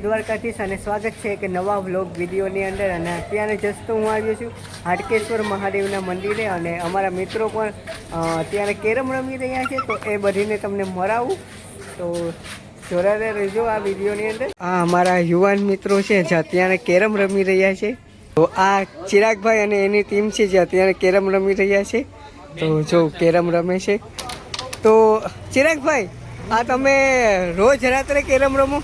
દ્વારકાધીશ અને સ્વાગત છે એક નવા વ્લોગ વિડીયોની અંદર। અને અત્યારે જસ્ટ હું આવ્યો છું હાટકેશ્વર મહાદેવના મંદિરે અને અમારા મિત્રો પણ અત્યારે કેરમ રમી રહ્યા છે, તો એ બધીને તમને મળાવું, તો જોડાને રહેજો આ વિડીયોની અંદર। આ અમારા યુવાન મિત્રો છે જે અત્યારે કેરમ રમી રહ્યા છે, તો આ ચિરાગભાઈ અને એની ટીમ છે જે અત્યારે કેરમ રમી રહ્યા છે। તો જો કેરમ રમે છે, તો ચિરાગભાઈ આ તમે રોજ રાત્રે કેરમ રમો?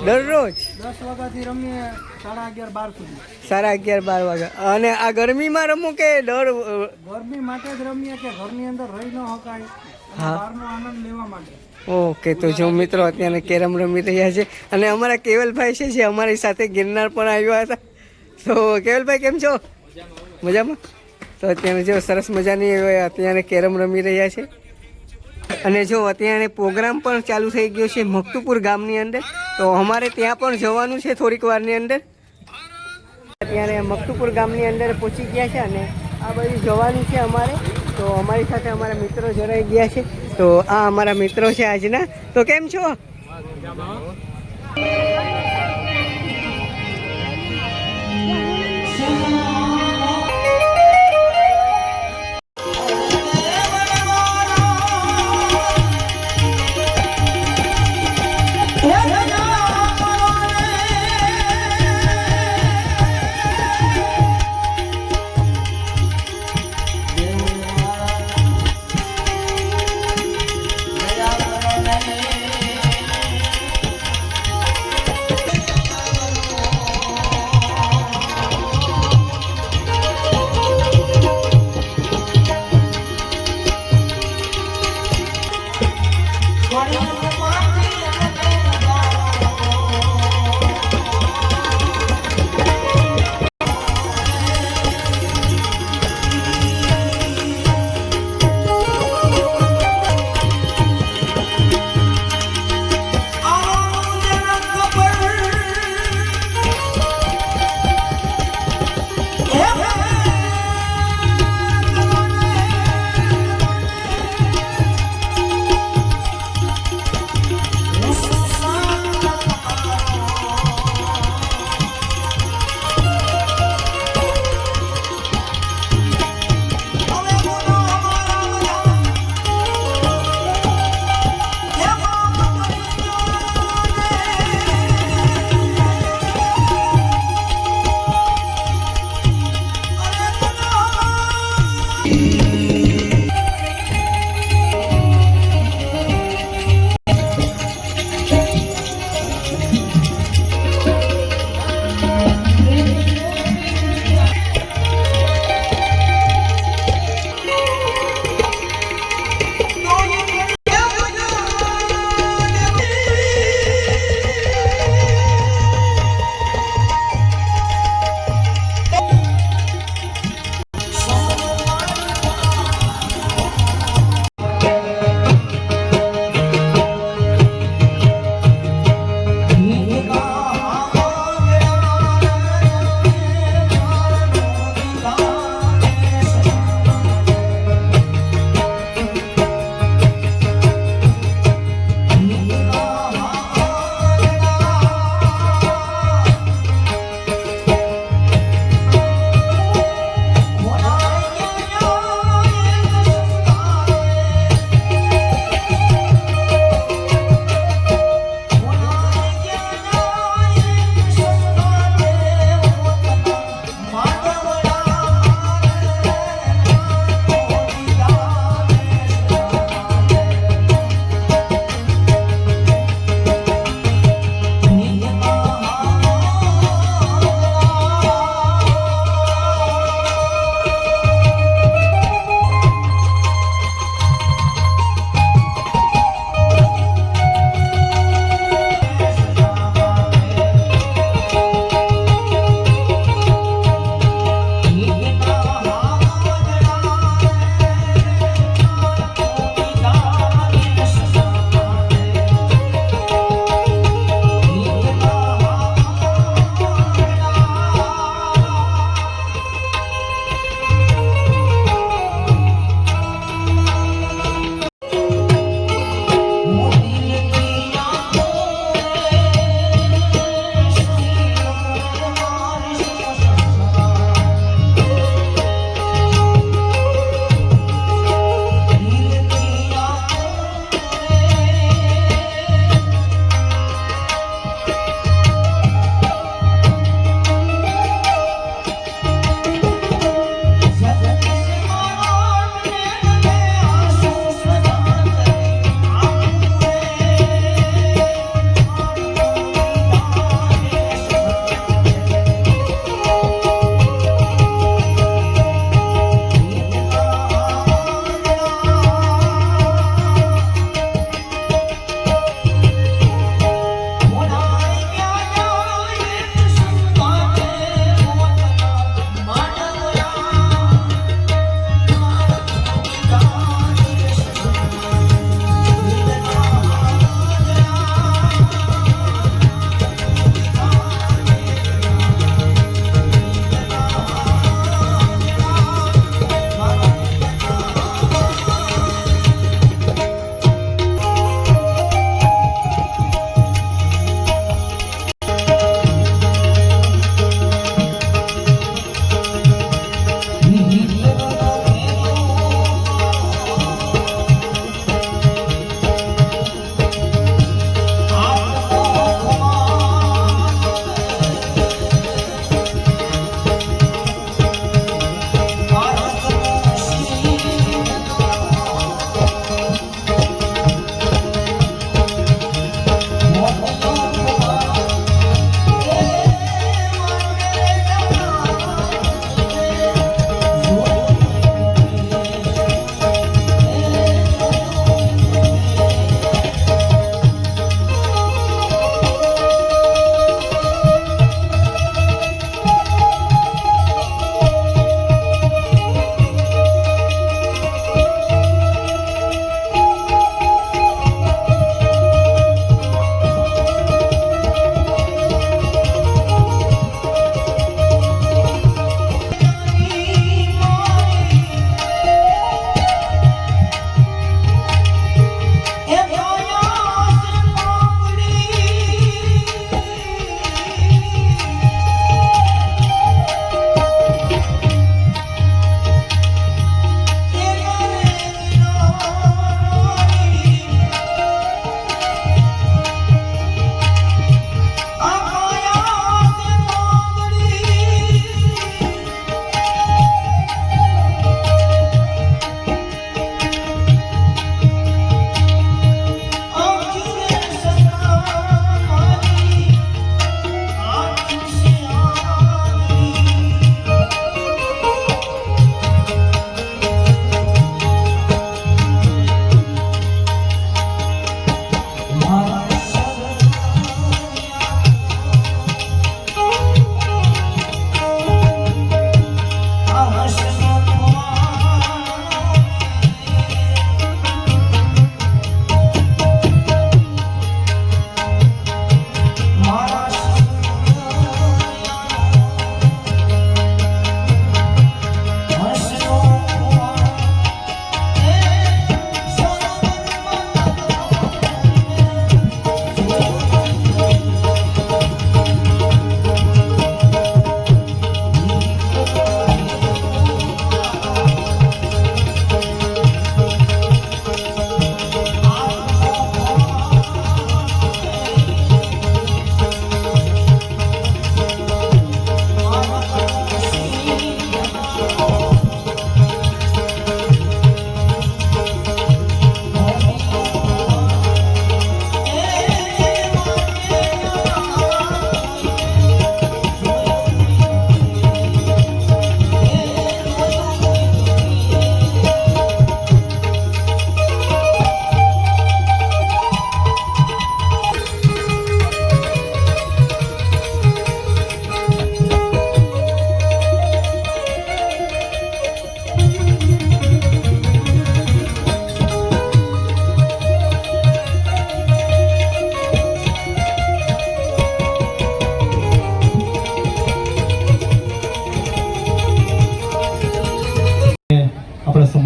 દરરોજ 10 વાગ્યાથી રમીએ 11:30 12 સુધી। 11:30 12 વાગ્યા। અને આ ગરમીમાં રમો કે ગરમી માટે જ રમીએ કે ઘરની અંદર રહી ન શકાય, બહારનો આનંદ લેવા માટે। ઓકે, તો જો મિત્રો અત્યારે કેરમ રમી રહ્યા છે અને અમારા કેવલભાઈ છે જે અમારી સાથે ગિરનાર પણ આવ્યા હતા। તો કેવલભાઈ કેમ છો? મજામાં? તો અત્યારે જો સરસ મજાની અત્યારે કેરમ રમી રહ્યા છે। અને જો અત્યારે પ્રોગ્રામ પણ ચાલુ થઈ ગયો છે મકતુપુર ગામની અંદર, તો અમારે ત્યાં પણ જવાનું છે થોડીક વારની અંદર। અત્યારે મકતુપુર ગામની અંદર પહોંચી ગયા છે અને આ બધું જવાનું છે અમારે, તો અમારી સાથે અમારા મિત્રો જોડાઈ ગયા છે। તો આ અમારા મિત્રો છે આજના। તો કેમ છો?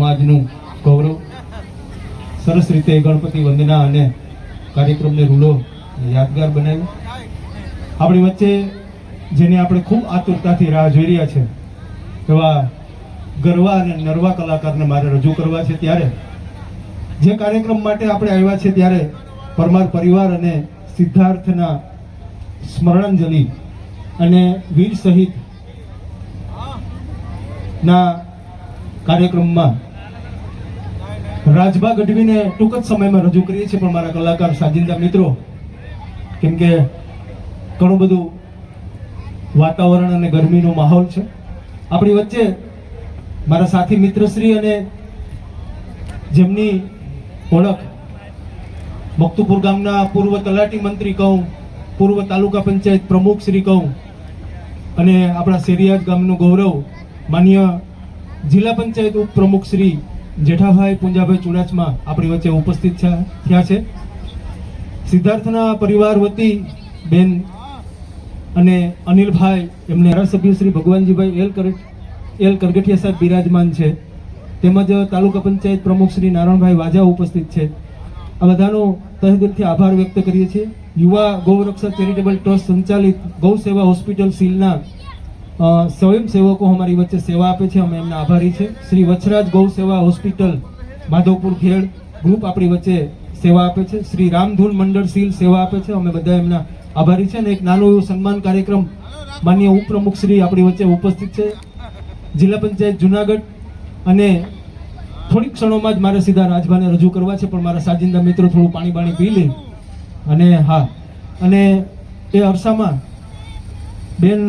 સમાજનું ગૌરવ. સરસ રીતે ગણપતિ વંદના અને કાર્યક્રમને રૂડો યાદગાર બનાવ્યો. આપણી વચ્ચે જેને આપણે ખૂબ આતુરતાથી રાહ જોઈ રહ્યા છે એવા ગરવા અને નરવા કલાકારને મારે રજૂ કરવા છે. ત્યારે જે કાર્યક્રમ માટે આપણે આવ્યા છે ત્યારે પરમાર પરિવાર અને સિદ્ધાર્થના સ્મરણાંજલિ અને વીર શહીદ ના કાર્યક્રમમાં રાજભા ગઢવીને ટૂંક જ સમયમાં રજૂ કરીએ છીએ. પણ મારા કલાકાર સાજિંદા મિત્રો, કેમ કે ઘણું બધું વાતાવરણ અને ગરમીનો માહોલ છે આપણી વચ્ચે, મારા સાથી મિત્રશ્રી અને જેમની ઓળખ મક્તુપુર ગામના પૂર્વ તલાટી મંત્રી કહું, પૂર્વ તાલુકા પંચાયત પ્રમુખ શ્રી કહું, અને આપણા શેરિયાદ ગામનું ગૌરવ માન્ય જિલ્લા પંચાયત ઉપપ્રમુખ શ્રી જેઠાભાઈ પૂંજાભાઈ ચુડાસમા આપણી વચ્ચે ઉપસ્થિત થયા છે. સિદ્ધાર્થના પરિવાર વતી બેન અને અનિલભાઈ, એમને ધારાસભ્ય શ્રી ભગવાનજીભાઈ એલ કરગઠિયા સાહેબ બિરાજમાન છે, તેમજ તાલુકા પંચાયત પ્રમુખ શ્રી નારાયણભાઈ વાજા ઉપસ્થિત છે. આ બધાનો તહે દિલથી આભાર વ્યક્ત કરીએ છીએ. યુવા ગૌરક્ષા ચેરિટેબલ ટ્રસ્ટ સંચાલિત ગૌ સેવા હોસ્પિટલ સીલના સ્વયંસેવકો અમારી વચ્ચે સેવા આપે છે, અમે એમના આભારી છે. શ્રી વછરાજ ગૌ સેવા હોસ્પિટલ માધવપુર ખેડ ગ્રુપ આપણી વચ્ચે સેવા આપે છે. શ્રી રામધૂન મંડળ સીલ સેવા આપે છે, અમે બધા એમના આભારી છે. અને એક નાનો એવો સન્માન કાર્યક્રમ માન્ય ઉપપ્રમુખ શ્રી આપણી વચ્ચે ઉપસ્થિત છે, જિલ્લા પંચાયત જુનાગઢ. અને થોડીક ક્ષણોમાં જ મારે સીધા રાજભાને રજૂ કરવા છે, પણ મારા સાજિંદા મિત્રો થોડું પાણી પી લે. અને હા, અને એ અરસામાં બેન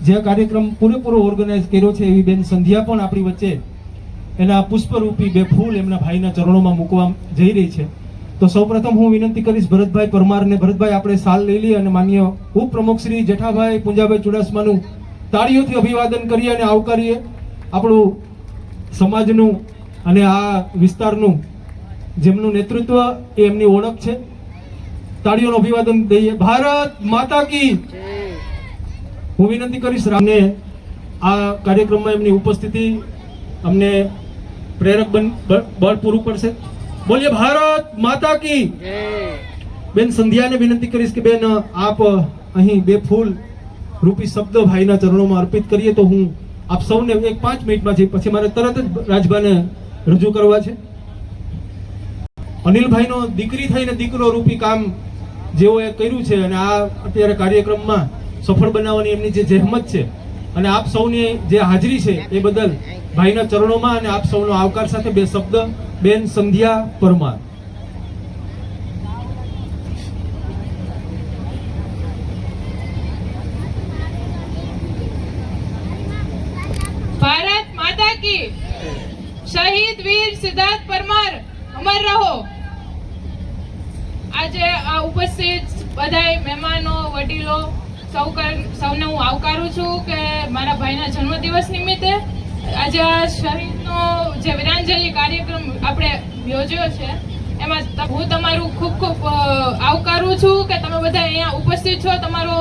જે કાર્યક્રમ પૂરેપૂરો ઓર્ગેનાઇઝ કર્યો છે એવી બેન સંધ્યા પણ આપણી વચ્ચે એના પુષ્પરૂપી બે ફૂલ એમના ભાઈના ચરણોમાં મૂકવા જઈ રહી છે. તો સૌપ્રથમ હું વિનંતી કરીશ ભરતભાઈ પરમારને. ભરતભાઈ, આપણે સાલ લઈ લઈએ અને માન્ય ઉપપ્રમુખ શ્રી જેઠાભાઈ પૂંજાભાઈ ચુડાસમાનું તાળીઓથી અભિવાદન કરીએ અને આવકારીએ. આપણું સમાજનું અને આ વિસ્તારનું જેમનું નેતૃત્વ એ એમની ઓળખ છે. તાળીઓનું અભિવાદન દઈએ. ભારત માતા કી. હું વિનંતી કરીશ રામને આ કાર્યક્રમમાં એમની ઉપસ્થિતિ અમને પ્રેરક બળ પૂરું પડશે. બોલીએ ભારત માતા કી. બેન સંધ્યાને વિનંતી કરીશ કે બેન આપ અહીં બે ફૂલ રૂપી શબ્દ ભાઈના ચરણોમાં અર્પિત કરીએ. તો હું આપ સૌને 5 મિનિટમાં છે, પછી મારે તરત જ રાજભાને રજૂ કરવા છે. અનિલભાઈનો દીકરી થઈને દીકરો રૂપી કામ જેઓએ કર્યું છે અને આ અત્યારે કાર્યક્રમમાં સફળ બનાવવાની એમની જે જહેમત છે અને આપ સૌની જે હાજરી છે એ બદલ ભાઈના ચરણોમાં અને આપ સૌનો આવકાર સાથે બે શબ્દ. બેન સંધ્યા પરમાર. ભારત માતા કી. શહીદ વીર સિદ્ધાર્થ પરમાર અમર રહો. આજે આ ઉપસ્થિત બધાય મહેમાનો, વડીલો, સૌને હું આવકારું છું કે મારા ભાઈના જન્મદિવસ નિમિત્તે આજે આ શહીદનો જે વીરાંજલિ કાર્યક્રમ આપણે યોજ્યો છે એમાં હું તમારું ખૂબ ખૂબ આવકારું છું કે તમે બધા અહીંયા ઉપસ્થિત છો. તમારો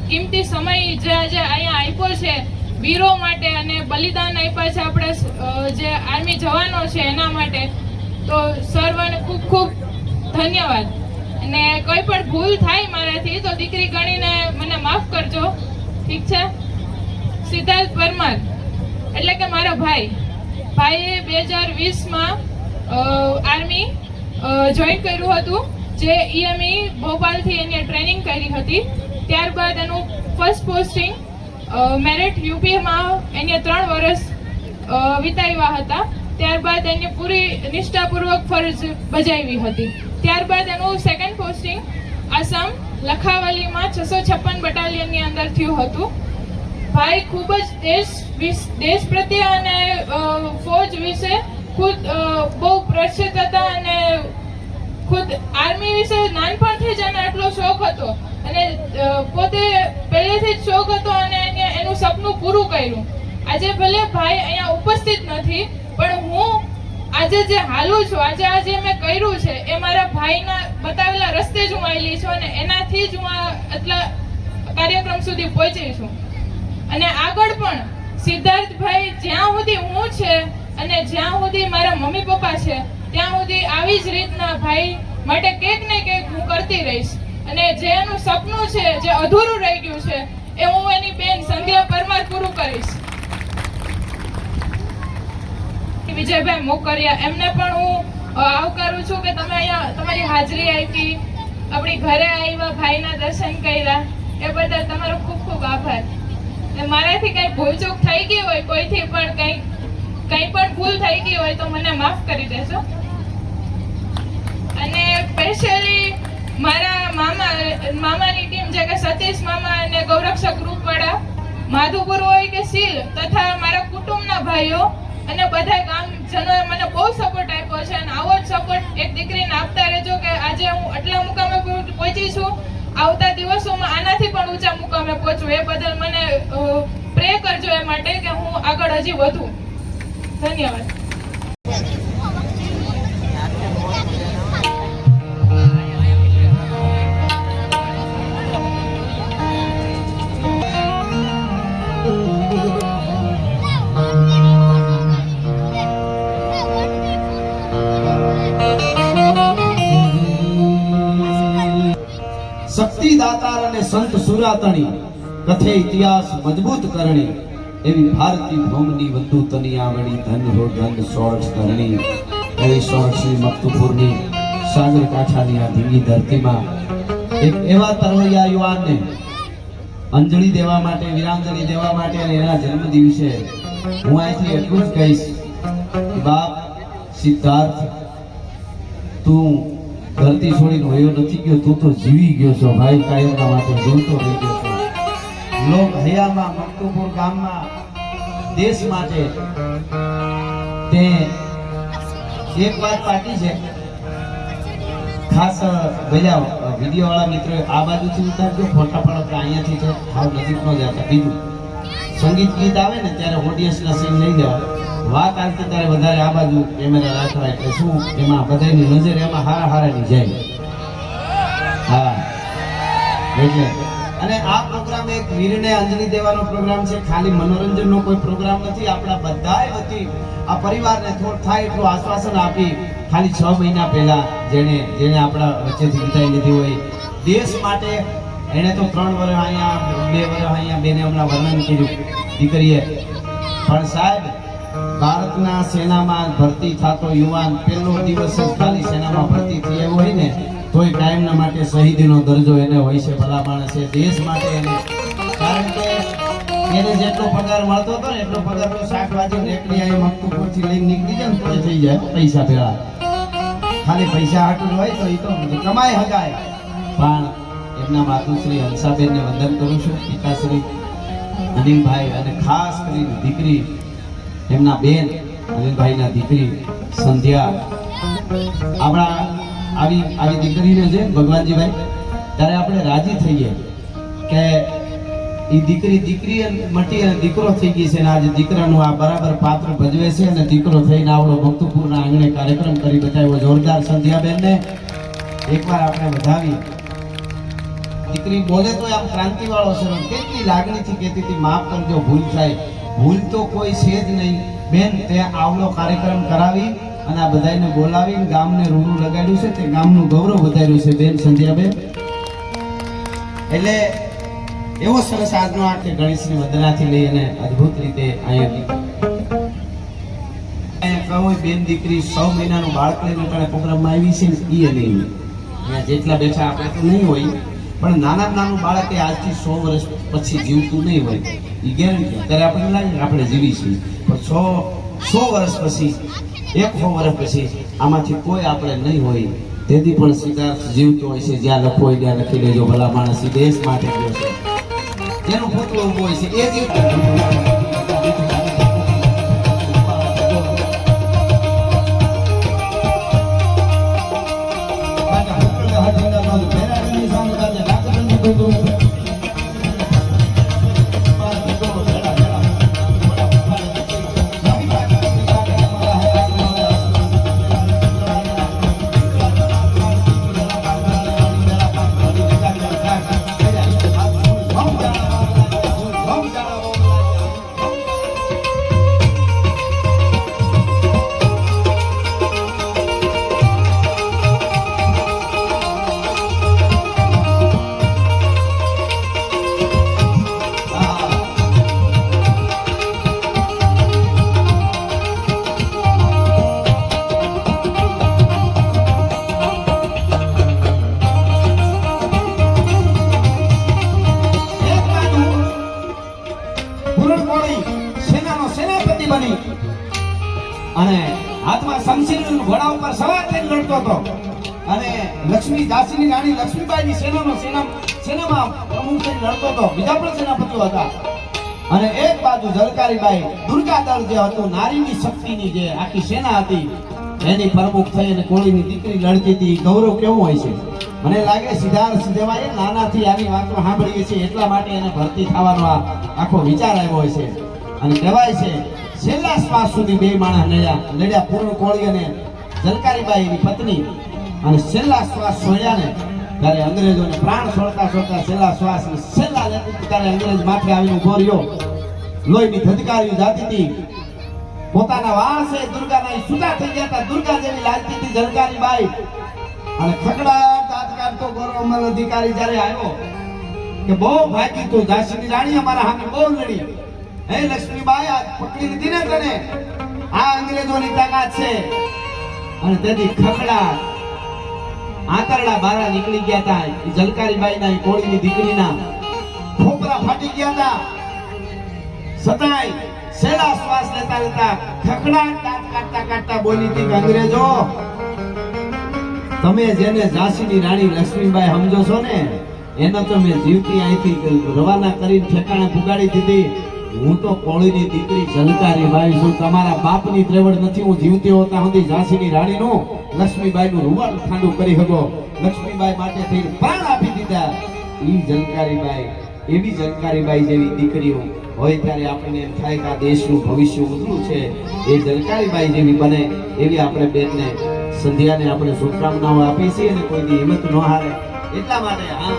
કિંમતી સમય જે આજે અહીંયા આપ્યો છે વીરો માટે અને બલિદાન આપ્યા છે આપણે જે આર્મી જવાનો છે એના માટે, તો સર્વને ખૂબ ખૂબ ધન્યવાદ. અને કોઈ પણ ભૂલ થાય મારાથી તો દીકરી ગણીને મને માફ કરજો, ઠીક છે? સિદ્ધાર્થ પરમાર એટલે કે મારા ભાઈએ 2020માં આર્મી જોઈન કર્યું હતું, જે ઈએમઈ ભોપાલથી એની ટ્રેનિંગ કરી હતી. ત્યારબાદ એનું ફર્સ્ટ પોસ્ટિંગ મેરિટ યુપીમાં એને 3 વર્ષ વિતાવ્યા હતા. ત્યારબાદ એને પૂરી નિષ્ઠાપૂર્વક ફરજ બજાવી હતી. ત્યારબાદ એનું સેકન્ડ પોસ્ટિંગ આસામ લખાવલીમાં 656 બટાલિયનની અંદર થયું હતું. ભાઈ ખૂબ જ દેશ પ્રત્યે અને ફોજ વિશે ખુદ બહુ પ્રસિદ્ધ હતા અને ખુદ આર્મી વિશે નાનપણથી જ એને આટલો શોખ હતો અને પોતે પહેલેથી જ શોખ હતો અને એનું સપનું પૂરું કર્યું. આજે ભલે ભાઈ અહીંયા ઉપસ્થિત નથી, પણ હું આજે જે હાલું છું, આજે મેં કર્યું છે એ મારા ભાઈના બતાવેલા રસ્તે જ હું આવેલી છું અને એનાથી જ હું આટલા કાર્યક્રમ સુધી પહોંચી છું. અને આગળ પણ સિદ્ધાર્થભાઈ જ્યાં સુધી હું છે અને જ્યાં સુધી મારા મમ્મી પપ્પા છે ત્યાં સુધી આવી જ રીતના ભાઈ માટે કંઈક ને કંઈક હું કરતી રહીશ. અને જે એનું સપનું છે, જે અધૂરું રહી ગયું છે, એ હું એની બેન સંધ્યા પરમાર પૂરું કરીશ. વિજયભાઈ મોકરિયા, એમને પણ હું આવકારું છું કે તમે અહીંયા તમારી હાજરી આપી, આપણી ઘરે આવ્યા, ભાઈના દર્શન કર્યા, એ બદલ તમારો ખૂબ ખૂબ આભાર. અને મારાથી કંઈ ભૂલચૂક થઈ ગઈ હોય, કોઈથી પણ કંઈ પણ ભૂલ થઈ ગઈ હોય તો મને માફ કરી દેજો. અને સ્પેશિયલી મારા મામાની ટીમ જે કે સતીશ મામા અને ગૌરક્ષક ગ્રુપ વાળા, માધુપુર હોય કે સીલ, તથા મારા કુટુંબના ભાઈઓ અને બધા ગામજનોએ મને બહુ સપોર્ટ આપ્યો છે. અને આવો જ સપોર્ટ એક દીકરીને આપતા રહેજો કે આજે હું આટલા મુકામે પહોંચી છું, આવતા દિવસોમાં આનાથી પણ ઊંચા મુકામે પહોંચું. એ બદલ મને પ્રે કરજો એ માટે કે હું આગળ હજી વધું. ધન્યવાદ. શક્તિ દાતાર અને સંત સુરાતણી કથે ઇતિહાસ મજબૂત કરણી એવી ભારતી ભૌમની વધુ તની આવડી ધન હો ધન સોળક્ષ કરણી એવી સોળક્ષની મક્તુપુરની સાગર કાંઠાની આ ધીંગી ધરતીમાં એક એવા તરવૈયા યુવાનને અંજલિ દેવા માટે, વીરાંજલિ દેવા માટે અને એના જન્મ દિવસે હું અહીંથી એટલું જ કહીશ કે બાપ સિદ્ધાર્થ, તું ધરતી છોડીને વયો નથી ગયો, તું તો જીવી ગયો છો ભાઈ, કાયમના માટે જીવતો રહી ગયો છો. લોક હયામાં મક્તુપુર ગામમાં દેશ માટે તે એક વાત પાટી છે. ખાસ બધા વિડીયો વાળા મિત્રો આ બાજુથી ઉતારજો, ફોટા પણ અહીંયાથી છે, હાવ નજીકનો જ હતા. બીજું સંગીત ગીત આવે ને ત્યારે ઓડિયન્સના સીન લઈ જવા, વાત આવતી ત્યારે વધારે આ બાજુ કેમેરા રાખવા, એટલે શું એમાં બધાની નજર એમાં હારા હારાની જાય. હા, એટલે અને આ પ્રોગ્રામ એક વીરને અંજલિ દેવાનો પ્રોગ્રામ છે, ખાલી મનોરંજનનો કોઈ પ્રોગ્રામ નથી. આપણા બધાય વતી આ પરિવારને થોડું થાય એટલું આશ્વાસન આપી, ખાલી 6 મહિના પહેલા જેણે આપણા વચ્ચેથી વિદાય લીધી હોય, દેશ માટે એણે તો 3 વર્ષ અહીંયા, 2 વર્ષ અહીંયા, બેને હમણાં વર્ણન કર્યું દીકરીએ. પણ સાહેબ, ભારતના સેનામાં ભરતી થતો યુવાન પહેલો દિવસ જ ખાલી સેનામાં ભરતી થયો હોય ને તોય કાયમના માટે શહીદીનો દરજ્જો એને હોય છે. ભલા માણસ છે દેશ માટે એને, કારણ કે એને જેટલો પગાર મળતો હતો ને એટલો પગાર તો શાકભાજી રેકડી અહીં મક્તુપુરથી લઈને નીકળી જાય ને તો થઈ જાય પૈસા ભેળા. ખાલી પૈસા હાટું હોય તો એ તો કમાઈ હગાય. પણ એમના માતુશ્રી હંસાબેનને વંદન કરું છું, પિતાશ્રી અનિલભાઈ અને ખાસ કરીને દીકરી એમના બેન અનિલભાઈના દીકરી સંધ્યા. આપણા આવી દીકરીને છે ભગવાનજીભાઈ, ત્યારે આપણે રાજી થઈએ કે એ દીકરી મટી અને દીકરો થઈ ગઈ છે, અને આજે દીકરાનું આ બરાબર પાત્ર ભજવે છે અને દીકરો થઈને આવડો મક્તુપુરના આંગણે કાર્યક્રમ કરી બતાવ્યો. જોરદાર સંધ્યાબેનને એકવાર આપણે વધાવી. દીકરી બોલે તો આમ ક્રાંતિ વાળો છે, કેટલી લાગણીથી કહેતી હતી માફ કરજો, ભૂલ થાય. ભૂલ તો કોઈ છે જ નહીં બેન, તે આવડો કાર્યક્રમ કરાવી અને આ બધાને બોલાવીને ગામને રૂડું લગાડ્યું છે, તે ગામનું ગૌરવ વધાર્યું છે બેન સંધ્યાબેન. એટલે એવો સરસ આજનો આ કે ગણેશની વંદનાથી લઈ અને અદ્ભુત રીતે અહીંયા કહો બેન દીકરી 6 મહિનાનું બાળક લઈને તને પ્રોગ્રામમાં આવી છે ને એ નહીં. અહીંયા જેટલા બેઠા આપણે તો નહીં હોય, પણ નાનું બાળક એ આજથી 100 વર્ષ પછી જીવતું નહીં હોય એ ગેરંટી. અત્યારે આપણને લાગે આપણે જીવી છીએ, પણ 100 વર્ષ પછી, 100 વર્ષ પછી આમાંથી કોઈ આપણે નહીં હોય. તેથી પણ સિદ્ધાર્થ જીવતો હોય છે, જ્યાં લખો હોય ત્યાં લખી લેજો. ભલા માણસ દેશ માટે ગયો છે, જેનું પૂતળું ઊભું હોય છે એ જીવતો. અને હાથમાં શમશીર ઘોડા ઉપર સવાર થઈને લડતો હતો અને લક્ષ્મી ઝાંસીની રાણી લક્ષ્મીબાઈની સેનામાં પ્રમુખ થઈને લડતો હતો. બીજા પણ સેનાપતિઓ હતા. અને એક બાજુ ઝલકારીબાઈ દુર્ગાદળ જે હતું, નારીની શક્તિની જે આખી સેના હતી, એની પ્રમુખ થઈ અને કોળીની દીકરી લડતી હતી. ગૌરવ કેવું હોય છે. મને લાગે સિદ્ધાર્થ સિદ્ધેવાએ નાનાથી આની વાતો સાંભળીએ છીએ એટલા માટે એને ભરતી થવાનો આ આખો વિચાર આવ્યો હોય છે. અને કહેવાય છે છેલ્લા શ્વાસ સુધી બે માણસ લડ્યા પૂર્ણ કોળી અને ઝલકારીબાઈની પત્ની. અને છેલ્લા શ્વાસ છોડ્યા ને ત્યારે અંગ્રેજોને પ્રાણ છોડતા છેલ્લા શ્વાસ છેલ્લા લેતી ત્યારે અંગ્રેજ માથે આવીને ઉભો રહ્યો. લોહીની ધધકારી જાતી હતી. પોતાના વાસે દુર્ગાના સુતા થઈ ગયા હતા. દુર્ગા જેવી લાગતી હતી ઝલકારીબાઈ. અને ખકડાટ આજકાલ ગૌરવ અમલ અધિકારી જ્યારે આવ્યો કે બહુ ભાગી તું ઝાંસીની રાણી અમારા સામે બહુ લડી. હે લક્ષ્મીબાઈ આ પકડી લીધી ને તને, આ અંગ્રેજોની તાકાત છે. અને તેથી ખકડાટ આંતરડા બારા નીકળી ગયા હતા. ઝલકારીબાઈના કોળીની દીકરીના ખોપરા ફાટી ગયા હતા. સતાય છેલ્લા શ્વાસ લેતા ખકડાટ દાંત કાઢતા બોલી હતી કે અંગ્રેજો, તમે જેને ઝાંસીની રાણી લક્ષ્મીબાઈ સમજો છો ને, એને તો મેં જીવતી અહીંથી રવાના કરીને ઠેકાણે પુગાડી દીધી. હું તો કોળીની દીકરી ઝલકારીબાઈ છું. તમારા બાપની ત્રેવડ નથી. હું જીવતી હોતા સુધી ઝાંસીની રાણીનું લક્ષ્મીબાઈનું રૂવાલ ઠાંડું કરી શકો. લક્ષ્મીબાઈ માટે થઈને પ્રાણ આપી દીધા. ઈ ઝલકારીબાઈ, એવી ઝલકારીબાઈ જેવી દીકરીઓ હોય ત્યારે આપણને એમ થાય કે આ દેશનું ભવિષ્ય ઉજળું છે. એ ઝલકારીબાઈ જેવી બને એવી આપણે બેનને સંધ્યાને આપણે શુભકામનાઓ આપી છીએ અને કોઈની હિંમત ન હારે એટલા માટે. હા,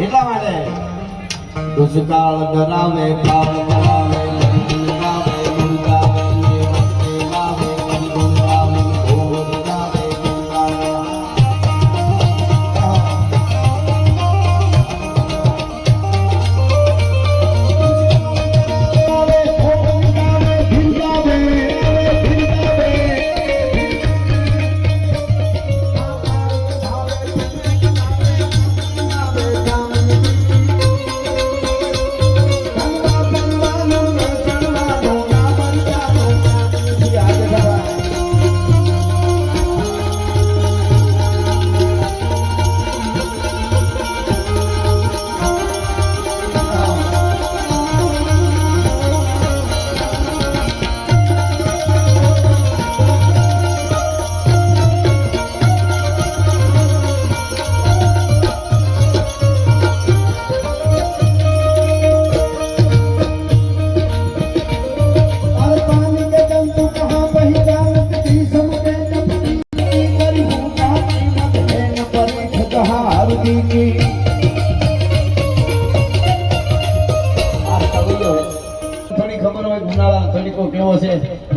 એટલા માટે દુષ્કાળ ડરાવે, કાળ ડરાવે, લંગાવે, મુંગાવે, લેવતે લાવે, ગુંગાવે, ઘોર ડરાવે, ગુંગાવે.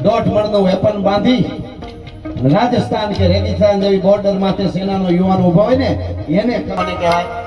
દોઢ મણનો વેપન બાંધી રાજસ્થાન કે રેગિસ્તાન જેવી બોર્ડર માથે સેનાનો યુવાન ઉભો હોય ને એને કહેવાય